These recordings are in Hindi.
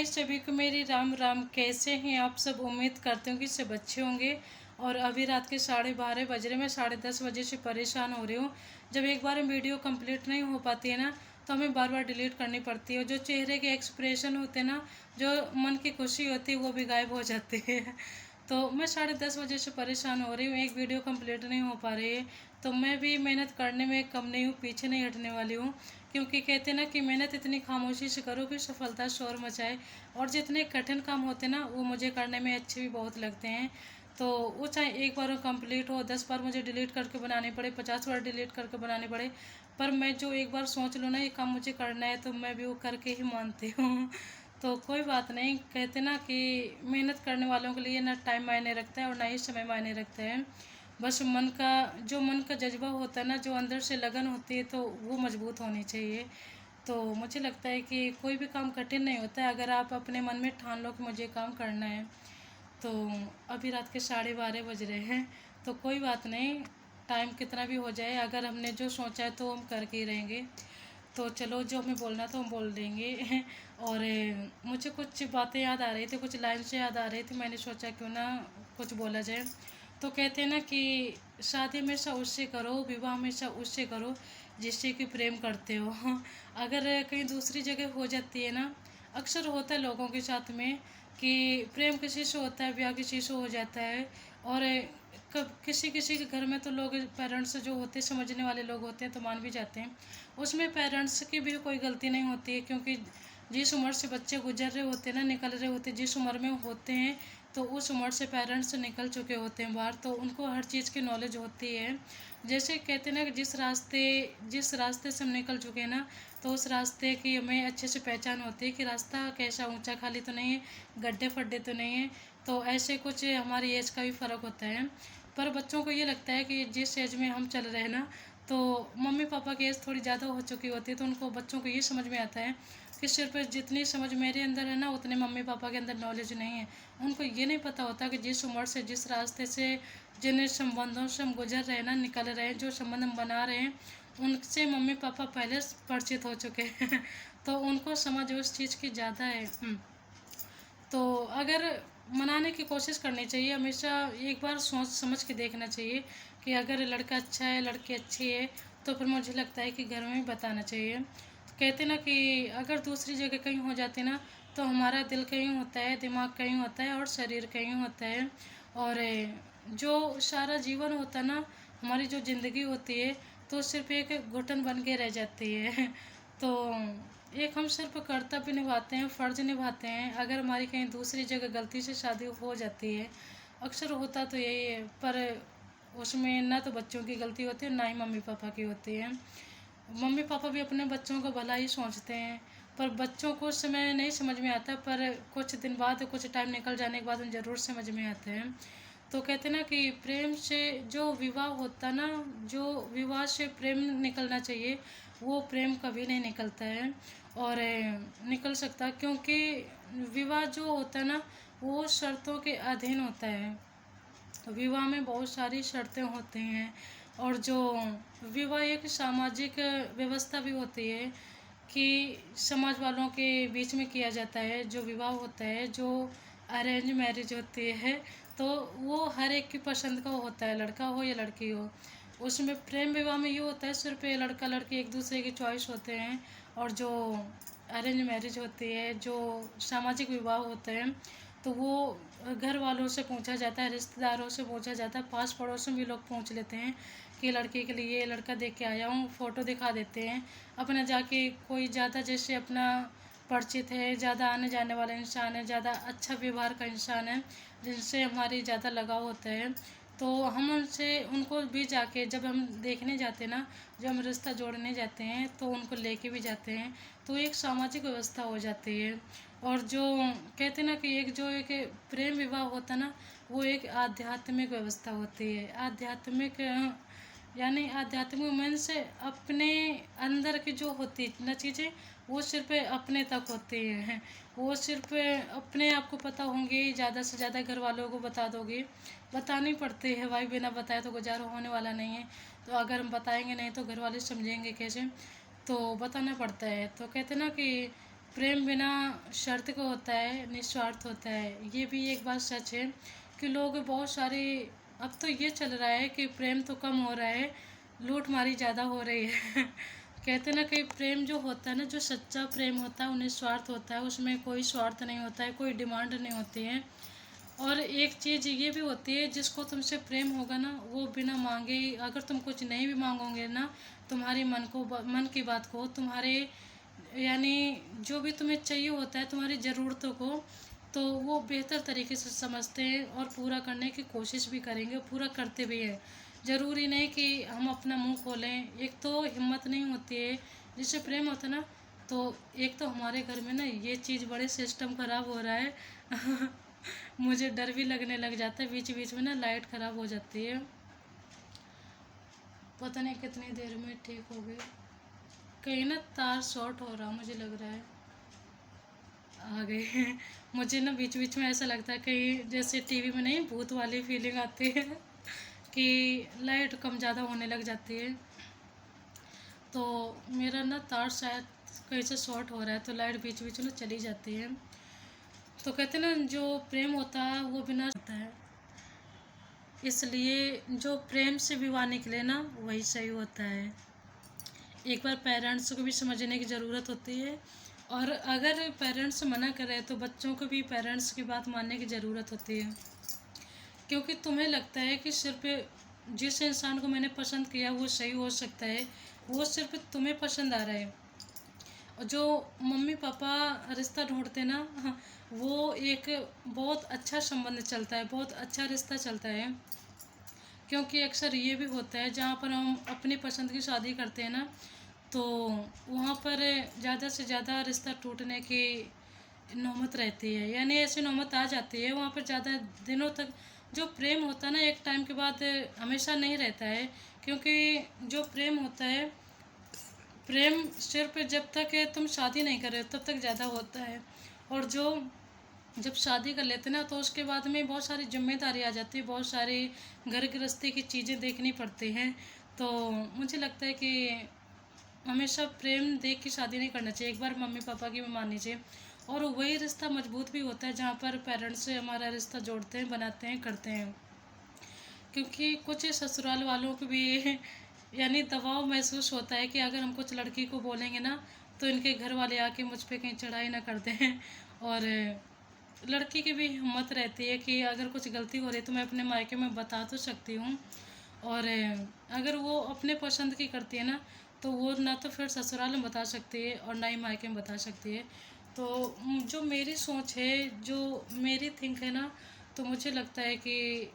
हाय सभी को मेरी राम राम। कैसे हैं आप सब? उम्मीद करती हूँ कि सब अच्छे होंगे। और अभी रात के 12:30 बज रहे, मैं 10:30 बजे से परेशान हो रही हूँ। जब एक बार वीडियो कंप्लीट नहीं हो पाती है ना, तो हमें बार बार डिलीट करनी पड़ती है। जो चेहरे के एक्सप्रेशन होते हैं ना, जो मन की खुशी होती है, वो भी गायब हो जाती है। तो मैं 10:30 बजे से परेशान हो रही हूँ, एक वीडियो कंप्लीट नहीं हो पा रही है। तो मैं भी मेहनत करने में कम नहीं हूँ, पीछे नहीं हटने वाली हूँ। क्योंकि कहते हैं ना कि मेहनत इतनी खामोशी से करो कि सफलता शोर मचाए। और जितने कठिन काम होते हैं ना, वो मुझे करने में अच्छे भी बहुत लगते हैं। तो वो चाहे एक बार कंप्लीट हो, 10 बार मुझे डिलीट करके बनाने पड़े, 50 बार डिलीट करके बनाने पड़े, पर मैं जो एक बार सोच लूँ ना ये काम मुझे करना है, तो मैं भी वो करके ही मानती हूँ। तो कोई बात नहीं। कहते ना कि मेहनत करने वालों के लिए ना टाइम मायने रखता है और ना ही समय मायने रखता है। बस मन का जज्बा होता है ना, जो अंदर से लगन होती है, तो वो मजबूत होनी चाहिए। तो मुझे लगता है कि कोई भी काम कठिन नहीं होता है, अगर आप अपने मन में ठान लो कि मुझे काम करना है। तो अभी रात के 12:30 बज रहे हैं, तो कोई बात नहीं। टाइम कितना भी हो जाए, अगर हमने जो सोचा है तो हम करके ही रहेंगे। तो चलो, जो हमें बोलना था हम बोल देंगे। और मुझे कुछ बातें याद आ रही थी, कुछ लाइन से याद आ रही थी, मैंने सोचा क्यों ना कुछ बोला जाए। तो कहते हैं ना कि शादी हमेशा उससे करो, विवाह हमेशा उससे करो जिससे कि प्रेम करते हो। अगर कहीं दूसरी जगह हो जाती है ना, अक्सर होता है लोगों के साथ में कि प्रेम किसी से होता है, ब्याह किसी से हो जाता है। और कब किसी किसी के घर में तो लोग, पेरेंट्स जो होते हैं, समझने वाले लोग होते हैं, तो मान भी जाते हैं। उसमें पेरेंट्स की भी कोई गलती नहीं होती है, क्योंकि जिस उम्र से बच्चे गुजर रहे होते हैं ना, निकल रहे होते हैं, जिस उम्र में होते हैं, तो उस उम्र से पेरेंट्स निकल चुके होते हैं बाहर, तो उनको हर चीज़ की नॉलेज होती है। जैसे कहते हैं ना कि जिस रास्ते से हम निकल चुके हैं ना, तो उस रास्ते की हमें अच्छे से पहचान होती है कि रास्ता कैसा, ऊंचा खाली तो नहीं है, गड्ढे फड्डे तो नहीं है। तो ऐसे कुछ हमारी एज का भी फ़र्क होता है। पर बच्चों को ये लगता है कि जिस एज में हम चल रहे हैं ना, तो मम्मी पापा की एज थोड़ी ज़्यादा हो चुकी होती है, तो उनको बच्चों को ये समझ में आता है कि सिर्फ जितनी समझ मेरे अंदर है ना, उतने मम्मी पापा के अंदर नॉलेज नहीं है। उनको ये नहीं पता होता कि जिस उम्र से, जिस रास्ते से, जिन संबंधों से हम गुजर रहे हैं ना, निकल रहे हैं, जो संबंध हम बना रहे हैं, उनसे मम्मी पापा पहले परिचित हो चुके हैं। तो उनको समझ उस चीज़ की ज़्यादा है। तो अगर मनाने की कोशिश करनी चाहिए, हमेशा एक बार सोच समझ के देखना चाहिए कि अगर लड़का अच्छा है, लड़की अच्छी है, तो फिर मुझे लगता है कि घर में भी बताना चाहिए। कहते ना कि अगर दूसरी जगह कहीं हो जाती ना, तो हमारा दिल कहीं होता है, दिमाग कहीं होता है और शरीर कहीं होता है। और जो सारा जीवन होता है ना, हमारी जो ज़िंदगी होती है, तो सिर्फ एक घुटन बन के रह जाती है। तो एक हम सिर्फ कर्तव्य निभाते हैं, फ़र्ज निभाते हैं। अगर हमारी कहीं दूसरी जगह गलती से शादी हो जाती है, अक्सर होता तो यही है, पर उसमें ना तो बच्चों की गलती होती है, ना ही मम्मी पापा की होती है। मम्मी पापा भी अपने बच्चों का भला ही सोचते हैं, पर बच्चों को उस समय नहीं समझ में आता, पर कुछ दिन बाद, कुछ टाइम निकल जाने के बाद उन्हें ज़रूर समझ में आता है। तो कहते हैं ना कि प्रेम से जो विवाह होता ना, जो विवाह से प्रेम निकलना चाहिए, वो प्रेम कभी नहीं निकलता है। और निकल सकता, क्योंकि विवाह जो होता है ना, वो शर्तों के अधीन होता है। विवाह में बहुत सारी शर्तें होती हैं। और जो विवाह एक सामाजिक व्यवस्था भी होती है कि समाज वालों के बीच में किया जाता है। जो विवाह होता है, जो अरेंज मैरिज होती है, तो वो हर एक की पसंद का होता है, लड़का हो या लड़की हो। उसमें प्रेम विवाह में ये होता है, सिर्फ ये लड़का लड़की एक दूसरे की चॉइस होते हैं। और जो अरेंज मैरिज होती है, जो सामाजिक विवाह होते हैं, तो वो घर वालों से पूछा जाता है, रिश्तेदारों से पूछा जाता है, पास पड़ोस में भी लोग पूछ लेते हैं कि लड़की के लिए ये लड़का देख के आया हूँ, फ़ोटो दिखा देते हैं। अपना जाके कोई ज़्यादा जैसे अपना परिचित है, ज़्यादा आने जाने वाला इंसान है, ज़्यादा अच्छा व्यवहार का इंसान है, जिनसे हमारी ज़्यादा लगाव होता है, तो हम उनसे, उनको भी जाके जब हम देखने जाते हैं ना, जब हम रिश्ता जोड़ने जाते हैं, तो उनको लेके भी जाते हैं। तो एक सामाजिक व्यवस्था हो जाती है। और जो कहते हैं ना कि एक प्रेम विवाह होता है ना, वो एक आध्यात्मिक व्यवस्था होती है। आध्यात्मिक यानी आध्यात्मिक मन से अपने अंदर की जो होती न चीज़ें, वो सिर्फ अपने तक होती हैं। वो सिर्फ अपने आप को पता होंगी, ज़्यादा से ज़्यादा घर वालों को बता दोगे। बतानी पड़ती है भाई, बिना बताए तो गुजारा होने वाला नहीं है। तो अगर हम बताएंगे नहीं तो घर वाले समझेंगे कैसे, तो बताना पड़ता है। तो कहते ना कि प्रेम बिना शर्त का होता है, निस्वार्थ होता है। ये भी एक बात सच है कि लोग बहुत सारे, अब तो ये चल रहा है कि प्रेम तो कम हो रहा है, लूट मारी ज़्यादा हो रही है। कहते ना कि प्रेम जो होता है ना, जो सच्चा प्रेम होता है वो निस्वार्थ होता है, उसमें कोई स्वार्थ नहीं होता है, कोई डिमांड नहीं होती है। और एक चीज़ ये भी होती है, जिसको तुमसे प्रेम होगा ना वो बिना मांगे ही, अगर तुम कुछ नहीं भी मांगोगे ना, तुम्हारी मन की बात को, तुम्हारे यानी जो भी तुम्हें चाहिए होता है, तुम्हारी ज़रूरतों को, तो वो बेहतर तरीके से समझते हैं और पूरा करने की कोशिश भी करेंगे, पूरा करते भी हैं। ज़रूरी नहीं कि हम अपना मुंह खोलें, एक तो हिम्मत नहीं होती है जिससे प्रेम होता है ना। तो एक तो हमारे घर में ना ये चीज़ बड़े सिस्टम ख़राब हो रहा है। मुझे डर भी लगने लग जाता है, बीच बीच में ना लाइट ख़राब हो जाती है। पता नहीं कितनी देर में ठीक हो गई। कहीं ना तार शॉर्ट हो रहा मुझे लग रहा है। आ गए। मुझे ना बीच बीच में ऐसा लगता है कहीं जैसे टीवी में नहीं भूत वाली फीलिंग आती है कि लाइट कम ज़्यादा होने लग जाती है। तो मेरा ना तार शायद कहीं से शॉर्ट हो रहा है, तो लाइट बीच बीच में चली जाती है। तो कहते हैं ना जो प्रेम होता है वो बिना होता है, इसलिए जो प्रेम से विवाह निकले ना वही सही होता है। एक बार पेरेंट्स को भी समझने की ज़रूरत होती है, और अगर पेरेंट्स मना करे तो बच्चों को भी पेरेंट्स की बात मानने की ज़रूरत होती है। क्योंकि तुम्हें लगता है कि सिर्फ जिस इंसान को मैंने पसंद किया वो सही हो सकता है, वो सिर्फ तुम्हें पसंद आ रहा है। और जो मम्मी पापा रिश्ता ढूंढते ना, वो एक बहुत अच्छा संबंध चलता है, बहुत अच्छा रिश्ता चलता है। क्योंकि अक्सर ये भी होता है जहाँ पर हम अपनी पसंद की शादी करते हैं ना, तो वहाँ पर ज़्यादा से ज़्यादा रिश्ता टूटने की नौबत रहती है, यानी ऐसी नौबत आ जाती है। वहाँ पर ज़्यादा दिनों तक जो प्रेम होता है ना एक टाइम के बाद हमेशा नहीं रहता है। क्योंकि जो प्रेम होता है, प्रेम सिर्फ जब तक तुम शादी नहीं कर रहे हो तब तक ज़्यादा होता है। और जो जब शादी कर लेते ना तो उसके बाद में बहुत सारी जिम्मेदारी आ जाती है, बहुत सारी घर गृहस्थी की चीज़ें देखनी पड़ती हैं। तो मुझे लगता है कि हमेशा प्रेम देख के शादी नहीं करना चाहिए, एक बार मम्मी पापा की भी माननी चाहिए। और वही रिश्ता मजबूत भी होता है जहाँ पर पेरेंट्स से हमारा रिश्ता जोड़ते हैं, बनाते हैं, करते हैं। क्योंकि कुछ ससुराल वालों को भी यानी दबाव महसूस होता है कि अगर हम कुछ लड़की को बोलेंगे ना तो इनके घर वाले आके मुझ पे कहीं चढ़ाई ना कर दें। और लड़की की भी हिम्मत रहती है कि अगर कुछ गलती हो रही है तो मैं अपने मायके में बता तो सकती हूँ। और अगर वो अपने पसंद की करती है ना तो वो ना तो फिर ससुराल में बता सकती है और ना ही मायके में बता सकती है। तो जो मेरी सोच है, जो मेरी थिंक है ना, तो मुझे लगता है कि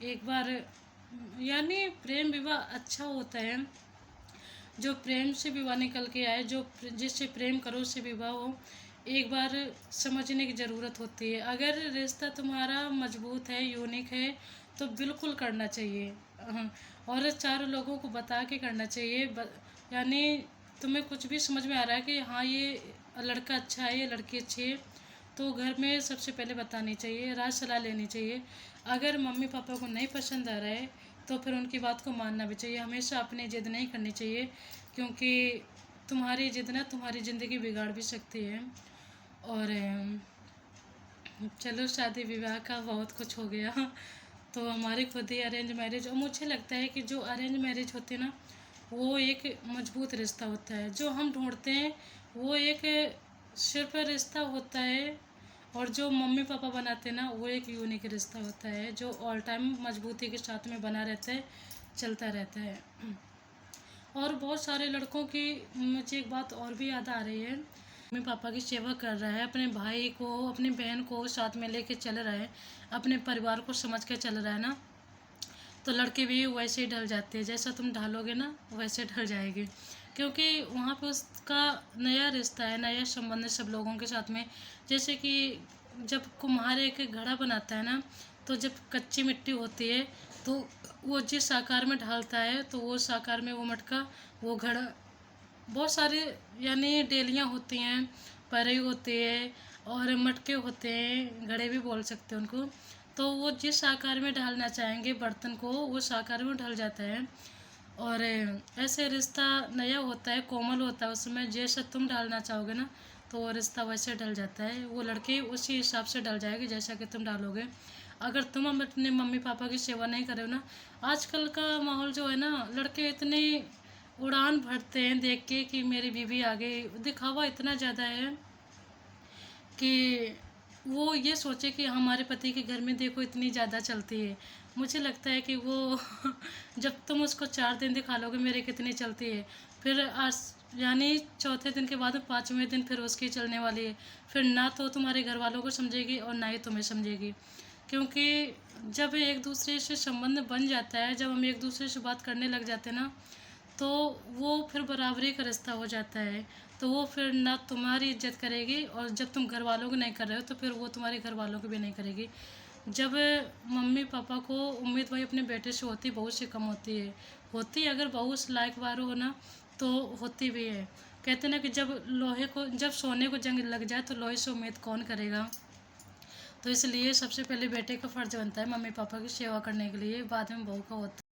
एक बार यानी प्रेम विवाह अच्छा होता है। जो प्रेम से विवाह निकल के आए, जो जिससे प्रेम करो उससे विवाह हो, एक बार समझने की ज़रूरत होती है। अगर रिश्ता तुम्हारा मजबूत है, यूनिक है, तो बिल्कुल करना चाहिए। और चार लोगों को बता के करना चाहिए। यानी तुम्हें कुछ भी समझ में आ रहा है कि हाँ ये लड़का अच्छा है, ये लड़की अच्छी है, तो घर में सबसे पहले बतानी चाहिए, राय सलाह लेनी चाहिए। अगर मम्मी पापा को नहीं पसंद आ रहा है तो फिर उनकी बात को मानना भी चाहिए, हमेशा अपनी ज़िद नहीं करनी चाहिए। क्योंकि तुम्हारी ज़िद ना तुम्हारी ज़िंदगी बिगाड़ भी सकती है। और चलो शादी विवाह का बहुत कुछ हो गया। तो हमारी खुद ही अरेंज मैरिज, और मुझे लगता है कि जो अरेंज मैरिज होती है ना वो एक मजबूत रिश्ता होता है। जो हम ढूंढते हैं वो एक सिर्फ रिश्ता होता है, और जो मम्मी पापा बनाते हैं ना वो एक यूनिक रिश्ता होता है जो ऑल टाइम मजबूती के साथ में बना रहता है, चलता रहता है। और बहुत सारे लड़कों की मुझे एक बात और भी याद आ रही है, मम्मी पापा की सेवा कर रहा है, अपने भाई को अपनी बहन को साथ में लेके चल रहा है, अपने परिवार को समझ के चल रहा है ना, तो लड़के भी वैसे ही ढल जाते हैं, जैसा तुम ढालोगे ना वैसे ढल जाएगी। क्योंकि वहाँ पे उसका नया रिश्ता है, नया संबंध है सब लोगों के साथ में। जैसे कि जब कुम्हार एक घड़ा बनाता है ना, तो जब कच्ची मिट्टी होती है तो वो जिस आकार में ढालता है तो वो उस आकार में वो मटका, वो घड़ा, बहुत सारे यानी डेलियाँ होती हैं, परई होती है और मटके होते हैं, घड़े भी बोल सकते हैं उनको। तो वो जिस आकार में ढालना चाहेंगे बर्तन को उस आकार में ढल जाता है। और ऐसे रिश्ता नया होता है, कोमल होता है, उसमें जैसा तुम ढालना चाहोगे ना तो वो रिश्ता वैसे डल जाता है, वो लड़की उसी हिसाब से डल जाएगी जैसा कि तुम डालोगे। अगर तुम अपने मम्मी पापा की सेवा नहीं करे हो ना, आजकल का माहौल जो है ना, लड़के इतने उड़ान भरते हैं देख के कि मेरी बीवी आ गई, दिखावा इतना ज़्यादा है कि वो ये सोचे कि हमारे पति के घर में देखो इतनी ज़्यादा चलती है। मुझे लगता है कि वो जब तुम उसको 4 दिन दिखा लोगे मेरे कितनी चलती है, फिर आज यानी चौथे दिन के बाद 5वें दिन फिर उसकी चलने वाली है। फिर ना तो तुम्हारे घर वालों को समझेगी और ना ही तुम्हें समझेगी। क्योंकि जब एक दूसरे से संबंध बन जाता है, जब हम एक दूसरे से बात करने लग जाते हैं ना, तो वो फिर बराबरी का रिश्ता हो जाता है। तो वो फिर ना तुम्हारी इज्जत करेगी, और जब तुम घर वालों को नहीं कर रहे हो तो फिर वो तुम्हारे घर वालों को भी नहीं करेगी। जब मम्मी पापा को उम्मीद भाई अपने बेटे से होती, बहू से कम होती है। होती अगर बहू लायक वार हो ना तो होती भी है। कहते ना कि जब सोने को जंग लग जाए तो लोहे से उम्मीद कौन करेगा। तो इसलिए सबसे पहले बेटे का फ़र्ज़ बनता है मम्मी पापा की सेवा करने के लिए, बाद में बहू का होता है।